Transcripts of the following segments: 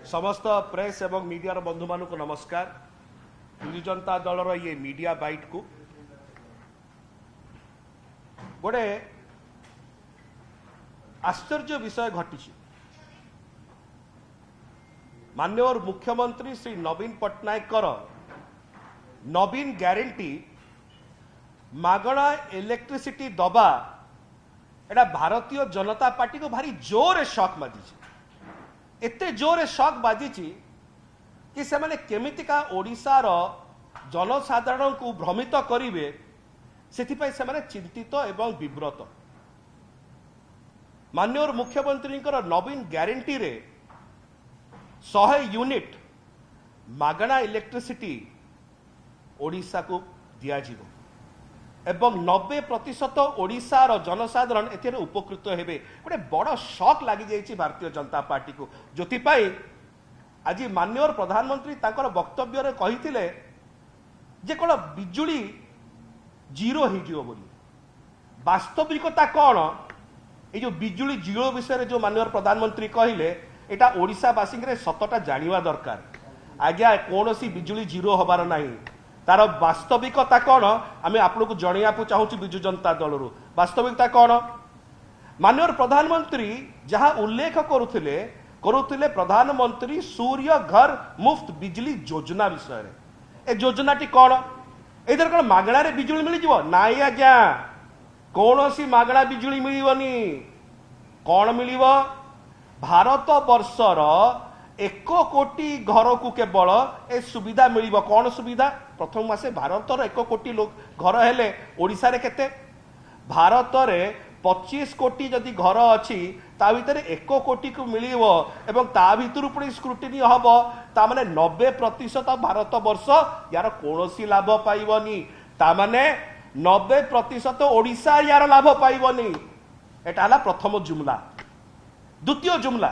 समस्त प्रेस एवं मीडिया बंधु मान को नमस्कार। बिजु जनता दल ये मीडिया बाइट को गोटे आश्चर्य विषय घटी। माननीय मुख्यमंत्री श्री नवीन पट्टनायक नवीन ग्यारंटी मागणा इलेक्ट्रिसिटी दबा एटा भारतीय जनता पार्टी को भारी जोर शॉक बाजी। एते जोर शॉक बाजी कि से माने केमितिका ओडिशार जनसाधारण को भ्रमित करिवे सेथिपाई से माने चिंतित एवं विव्रत। माननीय मुख्यमंत्री नवीन ग्यारंटी रे 100 यूनिट मागणा इलेक्ट्रिसिटी ओडिशा को दिया जीवो एवं 90% ओडिशार जनसाधारण एथिरे उपकृत हेबे। गोटे बड़ शॉक लगी जाइए भारतीय जनता पार्टी को, जोथिपाई आज माननीय प्रधानमंत्री तांकर वक्तव्य रे कहिथिले जे कोन बिजुली जीरो हो जिवो बोली। वास्तविकता कौन ये जो बिजुली जीरो विषय जो माननीय प्रधानमंत्री कहले एटा ओडिशावासी रे सतटा जानिवा दरकार। आज्ञा कौन सी बिजुली जीरो हबार नहीं, तार वास्तविकता कौन आम आपको जनइया चाहूँ। बिजु जनता दल वास्तविकता कौन माननीय प्रधानमंत्री जहाँ उल्लेख करुले प्रधानमंत्री सूर्य घर मुफ्त बिजली योजना विषय ए योजनाटी कौन एधर कौन मागणार बिजुली मिल जाव नाई आज्ञा कौन सी मागणा बिजुली मिलनी। कौन मिल भारत वर्षर 1 कोटी घर को केवल ए सुविधा मिल। कौन सुविधा प्रथम मासे भारत 1 कोटी लोग घर हेले ओडिशा रे केते भारत रे 25 कोटी जदि घर अच्छी ता भीतर 1 कोटी को मिलिवो एवं ता भीतर पुणी स्क्रूटिनी हबो ता माने 90% भारत वर्ष यार कोनोसी लाभ पाइबनी। ता माने 90% ओडिशा यार लाभ पाइबनी। एटा हला प्रथम जुमला। द्वितीय जुमला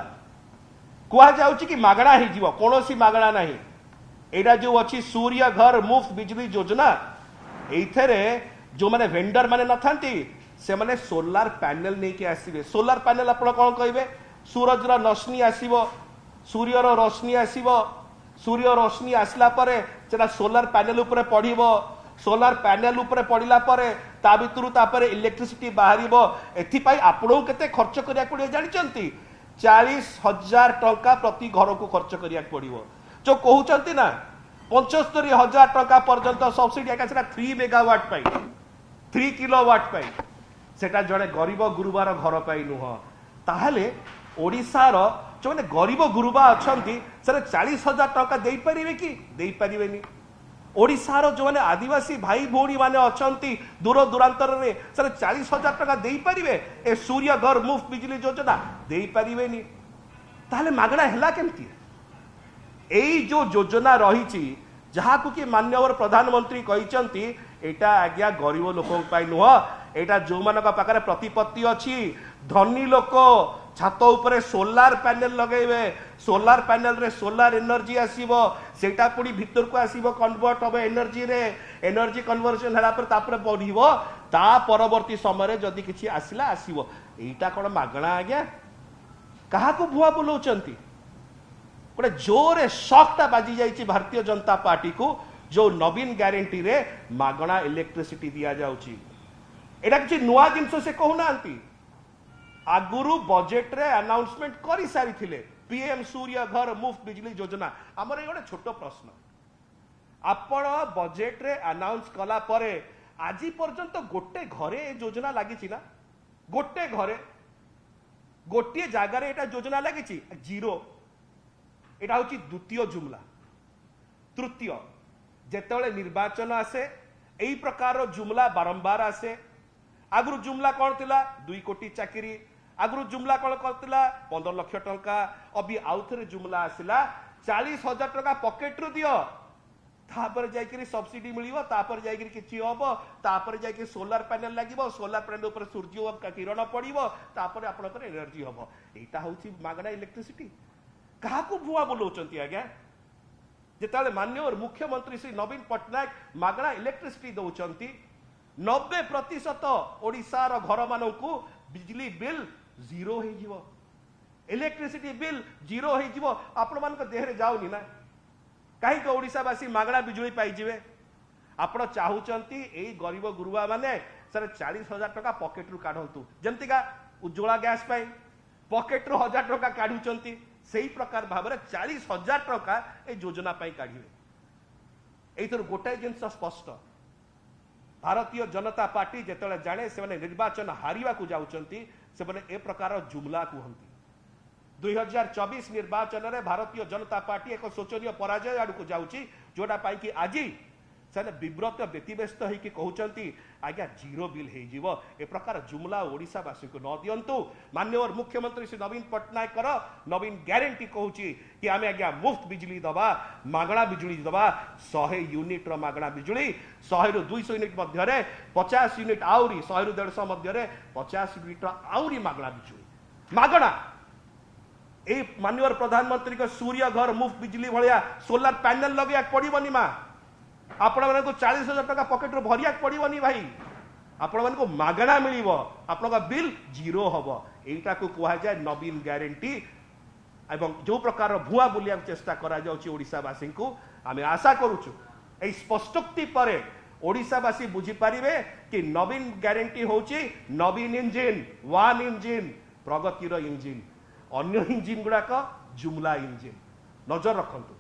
कुआ जाउची कि मागणा ही जीवो कोनोसी मागणा नहीं। एटा जो अच्छी सूर्य घर मुफ्त बिजली योजना एथरे जो माने वेंडर माने नथांती से माने सोलार पैनल नहीं के आसीबे। सोलार पैनल आपण कोन कहबे सूरज रा रोशनी आसीबो, सूर्य रो रोशनी आसीबो, सूर्य रोशनी आसला परे सेटा सोलार पैनल ऊपर पड़िबो। सोलार पैनल ऊपर पड़िला परे ता भितरु ता परे इलेक्ट्रिसिटी बाहरिबो। एथि पई आपणो केते खर्च करिया पड़ियो जानिचंती 40,000 टंका प्रति घर को खर्च करिया पड़िबो। जो कहते ना 75,000 टंका पर्यंत सब्सिडी आका 3 मेगावाट पाई 3 किलोवाट पाई सेटा जड़े गरीब गुरुबार घर पाई नुह। ताहले ओडिशार जो मैंने गरीब गुरुबा अच्छा से 40,000 टंका दे पारे कि दे पारे। ओडिशार जो मैंने आदिवासी भाई भौणी मैंने अच्छा दूर दूरांतर में से 40,000 टंका दे पारे ए सूर्य घर मुफ्त बिजली योजना दे पारे। ताहले मागणा हैला केमती एई जो योजना रही जहाँ को कि माननीय प्रधानमंत्री कहते एटा आज्ञा गरीब लोक नुह। एटा जो मान पाखे प्रतिपत्ति अच्छी धनी लोक छात उपरे सोलार पैनल लगेबे। सोलार पैनल रे सोलार एनर्जी आसीबो सेटा पुणी भीतर को आसीबो कन्वर्ट हम एनर्जी रे एनर्जी कन्वर्जन होला पर तापर बढ़िबो ता परवर्ती समय रे जदी किछि आसिला आसीबो। एटा कोन मागणा आज्ञा कहा को भुआ बोलौचंती। गोटे जोरे शॉकटा बाजी जाइए भारतीय जनता पार्टी को जो नवीन ग्यारंटी रे मागणा इलेक्ट्रिसिटी दिया जाउची। एटा किछि नुआ जिंस से कहूना आगुरु बजेट रे अनाउंसमेंट करी सारी थिले पीएम सूर्य घर मुफ्त बिजली योजना। हमर ए गोटे छोट प्रश्न आपण बजेट रे अनाउंस कला परे आजी पर्यंत गोटे घरे योजना लागी ना गोटे घरे गोटे जगार एटा योजना लागी जीरो। एटा होची द्वितीय जुमला। तृतीय जेतेबेले निर्वाचन आसे एई प्रकार जुमला बारंबार आसे। आगुरु जुमला कौन थिला 2 कोटी चाकरी, आगुरु जुमला कौन करथिला 15 लाख टंका, अभी आउ थरे जुमला आसिला 40,000 टंका पॉकेट रु दियो तापर जाइकरी सब्सिडी मिलिबो तापर जाइकरी किछि होबो तापर जाइकरी सोलार पैनल लागिबो सोलार पैनल ऊपर सूर्य किरण पड़िबो तापर आपनकर एनर्जी होबो। एटा होची मागणा इलेक्ट्रिसिटी। कहा को भुआ बोलौचंती आज्ञा जेताले माननीय मुख्यमंत्री श्री नवीन पट्टनायक मागणा इलेक्ट्रिसिटी दौचंती 90% ओडिशार घर मानकू बिजली बिल जीरो हो। इलेक्ट्रिसिटी बिल जीरो हो आपण मान देहरे जाऊनी ना कहीं ओडिशावासी मागणा बिजुली पाइबे आपण चाहूचंती एई गरीब गुरुआ माने सर 40,000 टका पॉकेट रु काढंतु जंतिका उज्ज्वला गैस पाई पॉकेट रु 1,000 टका काढुचंती सेही प्रकार भाव 40,000 टका ए योजना पाई काढिबे एथर गोटाए जिनस स्पष्ट भारतीय जनता पार्टी जेतले जाने से निर्वाचन हारिवा को जाउचंती से ए प्रकार जुमला कहती 2024 निर्वाचन में भारतीय जनता पार्टी एक शोचनीय पराजय आड़ को जाउची जोटा पाई कि आज से विव्रत व्यतिव्यस्त होगी कहते आज्ञा जीरो बिल हो ए प्रकार जुमला ओडिशावासी को न दिंतु माननीय मुख्यमंत्री श्री नवीन पट्टनायक नवीन ग्यारंटी कहूँ कि आम आज्ञा मुफ्त बिजली दबा मागणा बिजुली दबा 100 यूनिट मागणा बिजुली 100 रु 200 यूनिट मध्य 50 यूनिट आउरी 100 रु 150 मध्य 50 यूनिट आउरी मागणा बिजुली मागणा ए माननीय प्रधानमंत्री को सूर्य घर मुफ्त बिजली भाया सोलार पैनल लगे पड़ोनी माँ आपण को 40,000 टका पॉकेट रो भरिया पड़ोनी भाई आपण को मागणा मिल आपण बिल जीरो हम यहीटा को कह जाए नवीन ग्यारंटी एवं जो प्रकार भुआ बुलिया चेष्टा करावासी को आम आशा करुचु यही स्पष्टोक्ति पर ओडिशावासी बुझीपारे कि नवीन ग्यारंटी होची नवीन इंजिन वन इंजिन प्रगतिर इंजिन अन्य इंजिन गुड़ाक जुमला इंजिन नजर रखु।